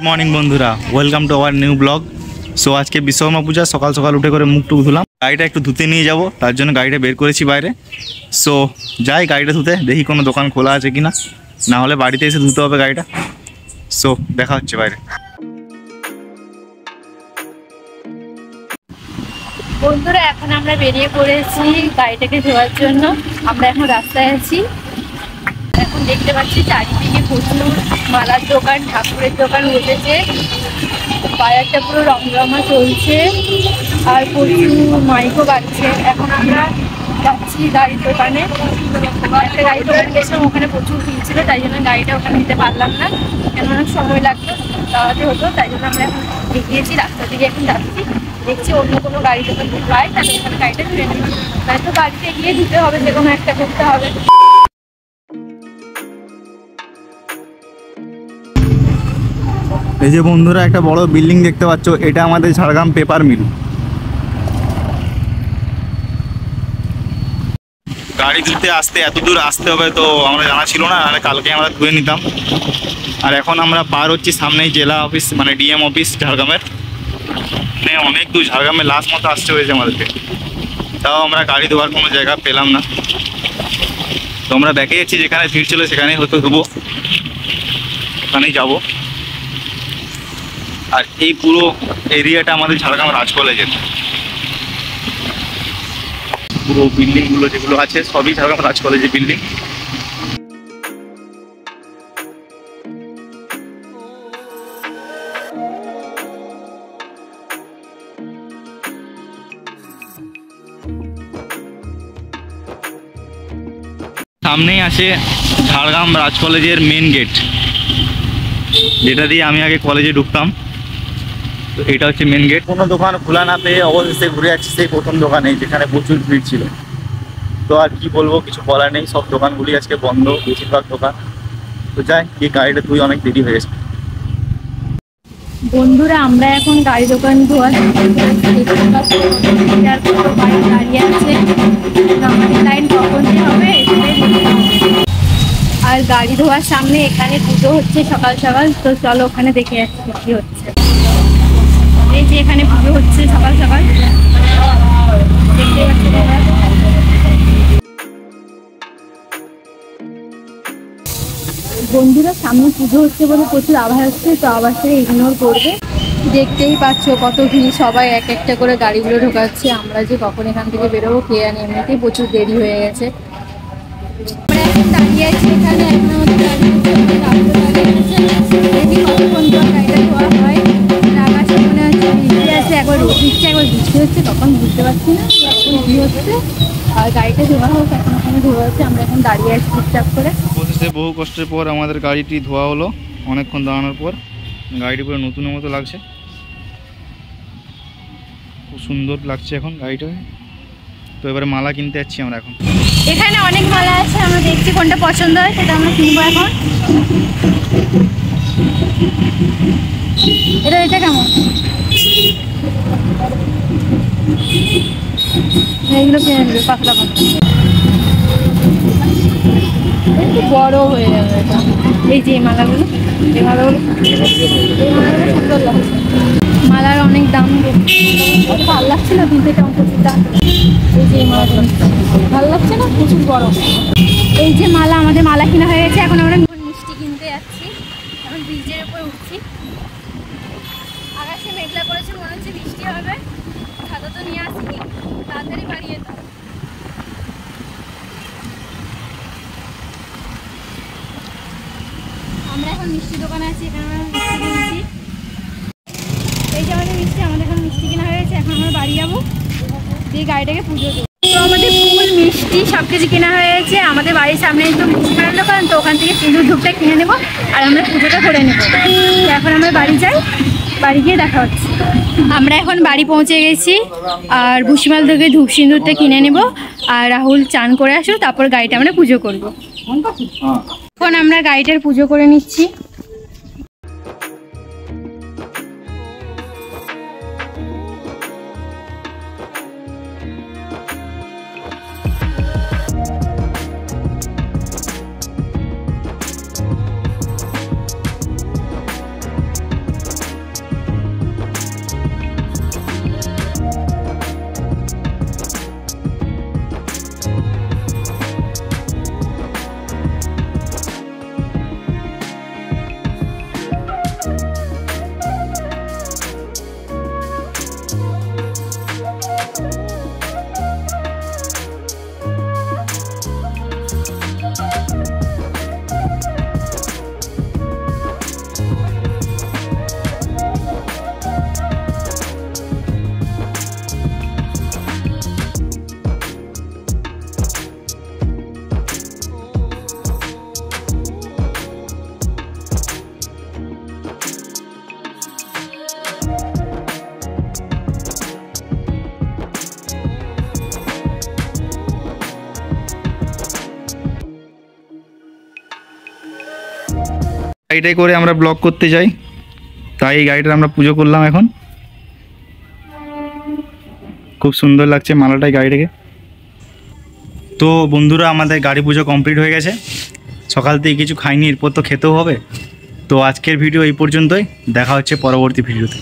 Morning বন্ধুরা, welcome to our new blog. So আজকে বিশ্বকর্মা পূজা, সকাল সকাল উঠে করে মুখ টুক ধুলাম। গাড়িটা একটু ধুতে নিয়ে যাব, তার জন্য গাড়িটা বের করেছি বাইরে। সো যাই গাড়িটা ধুতে, দেখি কোনো দোকান খোলা আছে কিনা, না হলে বাড়িতে এসে ধুতে হবে গাড়িটা। সো দেখা হচ্ছে বাইরে। বন্ধুরা, এখন আমরা বেরিয়ে পড়েছি গাড়িটাকে ধোয়ার জন্য। আমরা এখন রাস্তায় আছি। এখন দেখতে পাচ্ছি চারিদিকে প্রচুর মালার দোকান, ঠাকুরের দোকান উঠেছে, বাজারটা পুরো রমরমা চলছে আর প্রচুর মাইকও বাজছে। এখন আমরা যাচ্ছি গাড়ির দোকানে। একটা গাড়ির দোকানে গেছিলাম, ওখানে প্রচুর ভিড় ছিল, তাই জন্য গাড়িটা ওখানে নিতে পারলাম না, কেন অনেক সময় লাগতো, দাঁড়াতে হতো। তাই জন্য আমরা এখন এগিয়েছি, রাস্তা দিকে এখন যাচ্ছি। দেখছি অন্য কোনো গাড়ি দোকান পাই, তাহলে ওখানে গাড়িটা ধুয়ে নেব, তাই তো গাড়িতে গিয়ে ধুতে হবে, যে কোনো একটা করতে হবে। এই যে বন্ধুরা, একটা বড় বিল্ডিং দেখতে পাচ্ছ, এটা আমাদের ঝাড়গ্রাম পেপার মিল। গাড়ি ধুতে আসতে এত দূর আসতে হবে তো আমরা জানা ছিল না, আর কালকে আমরা ধুয়ে নিতাম। আর এখন আমরা পার হচ্ছি সামনেই জেলা অফিস, মানে ডিএম অফিস ঝাড়গ্রামের। মানে অনেক দূর, ঝাড়গ্রামের লাস্ট মতো আসতে হয়েছে আমাদেরকে, তাও আমরা গাড়ি ধোয়ার কোনো জায়গা পেলাম না। তো আমরা ব্যাকে যাচ্ছি, যেখানে ভিড় ছিল সেখানেই হয়তো ধুবো, ওখানেই যাবো। আর এই পুরো এরিয়াটা আমাদের ঝাড়গ্রাম রাজ কলেজের। পুরো বিল্ডিংগুলো যেগুলো আছে সবই ঝাড়গ্রাম রাজ কলেজের বিল্ডিং। সামনেই আছে ঝাড়গ্রাম রাজ কলেজের মেন গেট, যেটা দিয়ে আমি আগে কলেজে ঢুকতাম। তো এটা হচ্ছে মেন গেট। কোনো দোকান খোলা না পেয়ে অবশেষে ঘুরে যাচ্ছি সেই প্রথম দোকানে, যেখানে প্রচুর ভিড় ছিল। তো আর কি বলবো, কিছু বলার নেই, সব দোকানগুলি আজকে বন্ধ, বেশিরভাগ দোকান। তো যাই গিয়ে গাড়িটা তুই, অনেক দেরি হয়ে গেছে। বন্ধুরা, আমরা এখন গাড়ি দোকান ধোয়া দাঁড়িয়ে আছে, আমাদের লাইন কখন হবে। আর গাড়ি ধোয়ার সামনে এখানে পুজো হচ্ছে সকাল সকাল, তো চলো ওখানে দেখে যাচ্ছি কি হচ্ছে। এই যে এখানে পুজো হচ্ছে সকাল সকাল, দেখতে পাচ্ছি। বন্ধুরা, সামনে পুজো হচ্ছে বলে প্রচুর আওয়াজ হচ্ছে, তো আওয়াজটাকে ইগনোর করবে। দেখতেই পাচ্ছ কত ভিড়, সবাই এক একটা করে গাড়িগুলো ঢোকাচ্ছে। আমরা যে কখন এখান থেকে বেরোবো কে জানে, এমনিতেই প্রচুর দেরি হয়ে গেছে। আমরা এখন দাঁড়িয়ে আছি এখানে, এখন আমাদের দেখি কতক্ষণ পর গাড়িটা ধোয়া হয়। আকাশে মনে হচ্ছে বৃষ্টি আছে, একবার রোদ দিচ্ছে একবার বৃষ্টি হচ্ছে, তখন বুঝতে পারছি না এখন কী হচ্ছে। আর গাড়িটা ধোয়া হোক, এখন ওখানে ধোয়া হচ্ছে, আমরা এখন দাঁড়িয়ে আছি চুপচাপ করে। অবশেষে বহু কষ্টের পর আমাদের গাড়িটি ধোয়া হলো, অনেকক্ষণ দাঁড়ানোর পর। গাড়িটি পুরো নতুনের মতো লাগছে, খুব সুন্দর লাগছে এখন গাড়িটা। তো এবারে মালা কিনতে যাচ্ছি আমরা এখন। এখানে অনেক মালা আছে, আমরা দেখছি কোনটা পছন্দ হয় সেটা আমরা কিনবো এখন। এটা কেমন, এইগুলো কিনে নেবে, পাতলা পাতলা, একটু বড় হয়ে যাবে এটা। এই যে মালাগুলো, এই মালাগুলো সুন্দর লাগছে। মালার অনেক দাম, ভালো লাগছে না কিনতে, কেমন প্রচুর দাম। এই যে মালাগুলো ভালো লাগছে না, প্রচুর বড়। এই যে মালা, আমাদের মালা কিনা হয়ে গেছে। এখন আমরা মিষ্টি কিনতে যাচ্ছি, এখন ব্রিজের উপরে উঠছি। আকাশে মেঘলা করেছে, মনে হচ্ছে বৃষ্টি হবে। ছাতা তো নিয়ে আসিনি, তাড়াতাড়ি বাড়ি যেতে হবে। আমরা এখন মিষ্টি দোকানে আছি, এখানে আমরা মিষ্টি কিনছি। এই যে আমাদের মিষ্টি, আমাদের এখন মিষ্টি কেনা হয়ে গেছে। এখন আমরা বাড়ি যাবো, দিয়ে গাড়িটাকে পুজো দেবো। তো আমাদের ফুল মিষ্টি সব কিছু কেনা হয়ে গেছে। আমাদের বাড়ির সামনে তো মিষ্টি খাওয়ার দোকান, তো ওখান থেকে সিঁদুর ধূপটা কিনে নেবো আর আমরা পুজোটা করে নেবো। এখন আমরা বাড়ি যাই, বাড়ি গিয়ে দেখা হচ্ছে। আমরা এখন বাড়ি পৌঁছে গেছি, আর ভুসিমাল থেকে ধূপ সিঁদুরটা কিনে নেব। আর রাহুল চান করে আসো, তারপর গাড়িটা আমরা পুজো করবো। এখন আমরা গাড়িটার পুজো করে নিচ্ছি। গাড়িটাই করে আমরা ব্লগ করতে যাই, তাই এই গাড়িটা আমরা পুজো করলাম এখন। খুব সুন্দর লাগছে মালাটাই গাড়িটাকে। তো বন্ধুরা আমাদের গাড়ি পুজো কমপ্লিট হয়ে গেছে, সকাল থেকে কিছু খাইনি, এরপর তো খেতেও হবে। তো আজকের ভিডিও এই পর্যন্তই, দেখা হচ্ছে পরবর্তী ভিডিওতে।